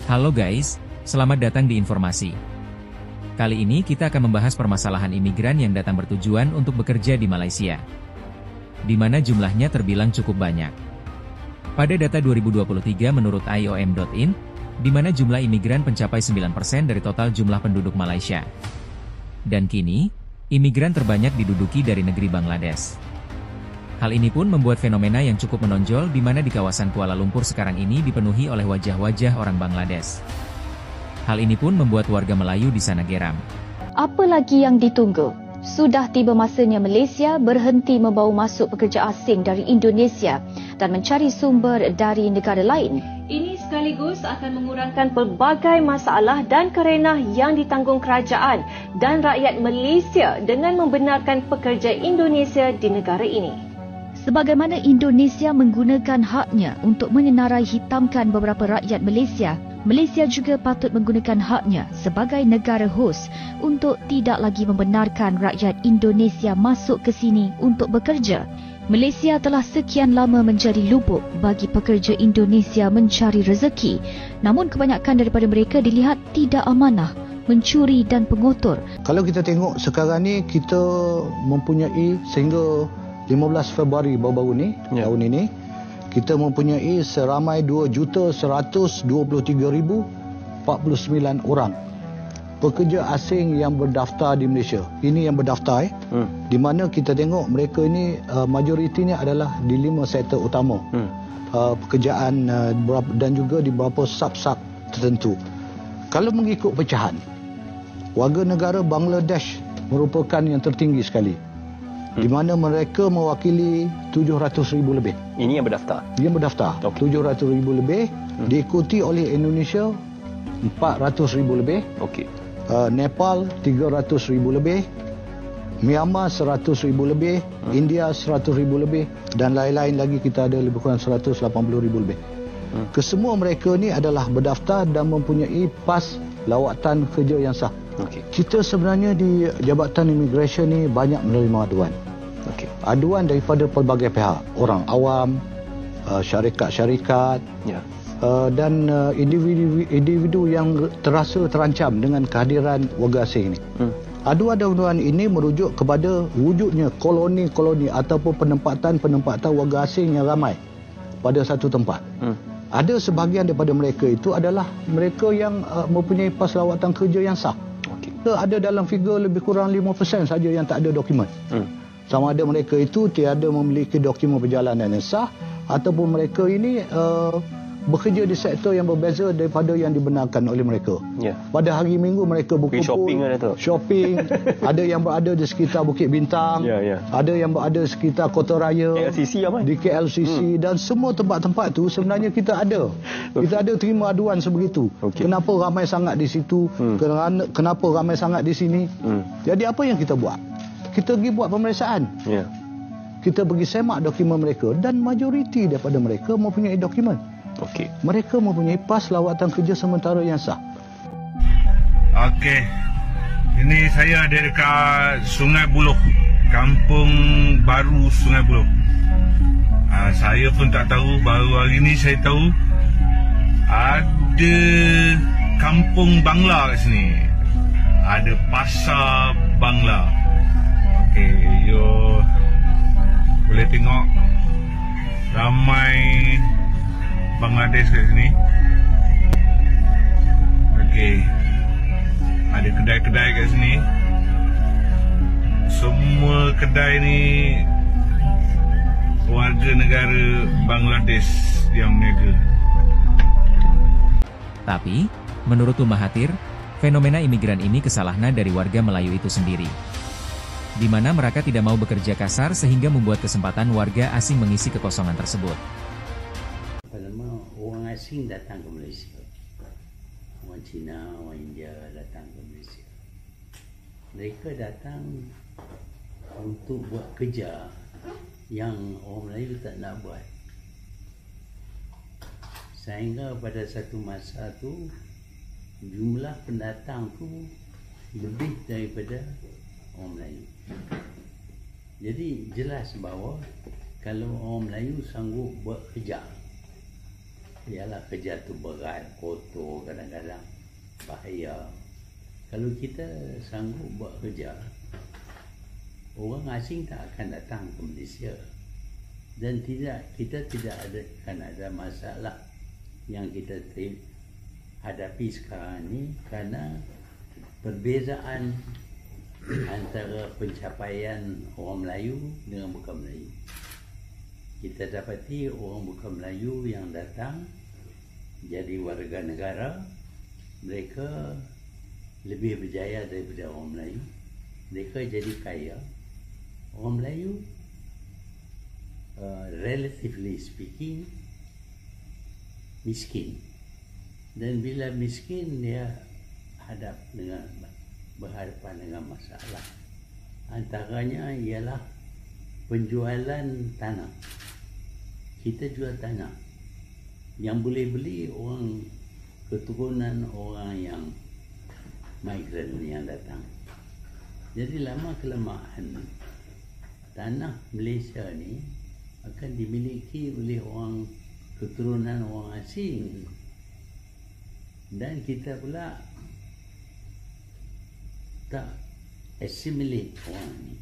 Halo guys, selamat datang di informasi. Kali ini kita akan membahas permasalahan imigran yang datang bertujuan untuk bekerja di Malaysia, di mana jumlahnya terbilang cukup banyak. Pada data 2023 menurut IOM.in, di mana jumlah imigran mencapai 9% dari total jumlah penduduk Malaysia. Dan kini, imigran terbanyak diduduki dari negeri Bangladesh. Hal ini pun membuat fenomena yang cukup menonjol di mana di kawasan Kuala Lumpur sekarang ini dipenuhi oleh wajah-wajah orang Bangladesh. Hal ini pun membuat warga Melayu di sana geram. Apa lagi yang ditunggu? Sudah tiba masanya Malaysia berhenti membawa masuk pekerja asing dari Indonesia dan mencari sumber dari negara lain. Ini sekaligus akan mengurangkan pelbagai masalah dan kerenah yang ditanggung kerajaan dan rakyat Malaysia dengan membenarkan pekerja Indonesia di negara ini. Sebagaimana Indonesia menggunakan haknya untuk menyenarai hitamkan beberapa rakyat Malaysia, Malaysia juga patut menggunakan haknya sebagai negara hos untuk tidak lagi membenarkan rakyat Indonesia masuk ke sini untuk bekerja. Malaysia telah sekian lama menjadi lubuk bagi pekerja Indonesia mencari rezeki, namun kebanyakan daripada mereka dilihat tidak amanah, mencuri dan pengotor. Kalau kita tengok sekarang ni, kita mempunyai sehingga 15 Februari baru-baru ni, tahun ini, kita mempunyai seramai 2,123,049 orang pekerja asing yang berdaftar di Malaysia. Ini yang berdaftar di mana kita tengok mereka ini majoritinya adalah di 5 sektor utama. Pekerjaan dan juga di beberapa sub-sub tertentu. Kalau mengikut pecahan, warga negara Bangladesh merupakan yang tertinggi sekali. Di mana mereka mewakili 700,000 lebih. Ini yang berdaftar? Yang berdaftar. Okay. 700,000 lebih. Diikuti oleh Indonesia 400,000 lebih. Okey. Nepal 300,000 lebih. Myanmar 100,000 lebih. India 100,000 lebih. Dan lain-lain lagi kita ada lebih kurang 180,000 lebih. Kesemua mereka ni adalah berdaftar dan mempunyai pas lawatan kerja yang sah. Okay. Kita sebenarnya di Jabatan Imigresen ni banyak menerima aduan. Okay. Aduan daripada pelbagai pihak, orang awam, syarikat-syarikat, dan individu yang terasa terancam dengan kehadiran warga asing ini. Aduan-aduan ini merujuk kepada wujudnya koloni-koloni ataupun penempatan warga asing yang ramai pada satu tempat. Ada sebahagian daripada mereka itu adalah mereka yang mempunyai pas lawatan kerja yang sah. Ada dalam figure lebih kurang 5% saja yang tak ada dokumen. Sama ada mereka itu tiada memiliki dokumen perjalanan yang sah ataupun mereka ini bekerja di sektor yang berbeza daripada yang dibenarkan oleh mereka. Pada hari Minggu mereka berkumpul shopping, ada yang berada di sekitar Bukit Bintang, ada yang berada di sekitar Kota Raya, di KLCC, dan semua tempat-tempat tu sebenarnya kita ada. Kita ada terima aduan sebegitu. Kenapa ramai sangat di situ? Kenapa ramai sangat di sini? Jadi apa yang kita buat? Kita pergi buat pemeriksaan. Kita pergi semak dokumen mereka dan majoriti daripada mereka mempunyai dokumen. Mereka mempunyai pas lawatan kerja sementara yang sah. Ini saya ada dekat Sungai Buloh, Kampung Baru Sungai Buloh. Saya pun tak tahu, baru hari ini saya tahu ada Kampung Bangla kat sini. Ada Pasar Bangla. You boleh tengok ramai Bangladesh kat sini. Ada kedai-kedai kat sini. Semua kedai ni warga negara Bangladesh yang meniaga. Tapi, menurut Mahathir, fenomena imigran ini kesalahan dari warga Melayu itu sendiri, di mana mereka tidak mau bekerja kasar sehingga membuat kesempatan warga asing mengisi kekosongan tersebut. Orang asing datang ke Malaysia, orang Cina, orang India datang ke Malaysia. Mereka datang untuk buat kerja yang orang Melayu tak nak buat. Sehingga pada satu masa tu jumlah pendatang tu lebih daripada orang Melayu. Jadi jelas bahawa kalau orang Melayu sanggup buat kerja, ialah kerja tu berat, kotor, kadang-kadang bahaya. Kalau kita sanggup buat kerja, orang asing tak akan datang ke Malaysia. Dan kita tidak akan ada masalah yang kita hadapi sekarang ni, kerana perbezaan antara pencapaian orang Melayu dengan bukan Melayu. Kita dapati orang bukan Melayu yang datang jadi warga negara, mereka lebih berjaya daripada orang Melayu. Mereka jadi kaya. Orang Melayu relatively speaking miskin, dan bila miskin dia berhadapan dengan masalah. Antaranya ialah penjualan tanah. Kita jual tanah, yang boleh beli orang keturunan orang yang migran yang datang. Jadi lama kelamaan tanah Malaysia ni akan dimiliki oleh orang keturunan orang asing, dan kita pula tak assimilate orang ni.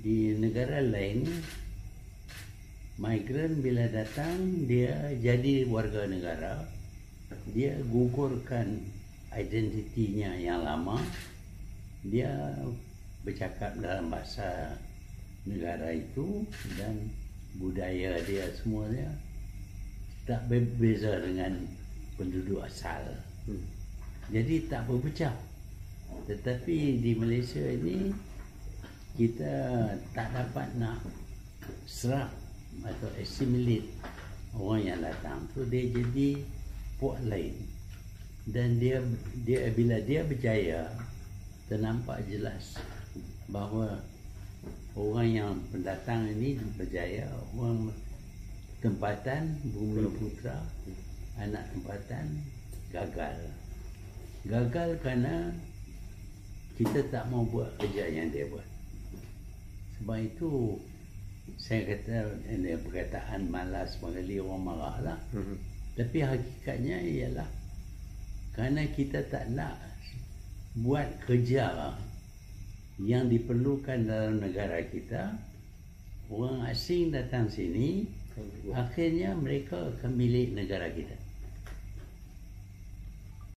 Di negara lain, migran bila datang, dia jadi warga negara, dia gugurkan identitinya yang lama, dia bercakap dalam bahasa negara itu, dan budaya dia semua dia tak berbeza dengan penduduk asal. Jadi tak berpecah. Tetapi di Malaysia ini kita tak dapat nak serap atau assimilate orang yang datang. So dia jadi puak lain, dan dia bila dia berjaya, ternampak jelas bahawa orang yang pendatang ini berjaya. Orang tempatan, bumi putra, anak tempatan gagal kerana kita tak mau buat kerja yang dia buat. Sebab itu saya kata perkataan malas mengali orang marah lah. Tapi hakikatnya ialah kerana kita tak nak buat kerja yang diperlukan dalam negara kita. Orang asing datang sini, akhirnya mereka akan milik negara kita.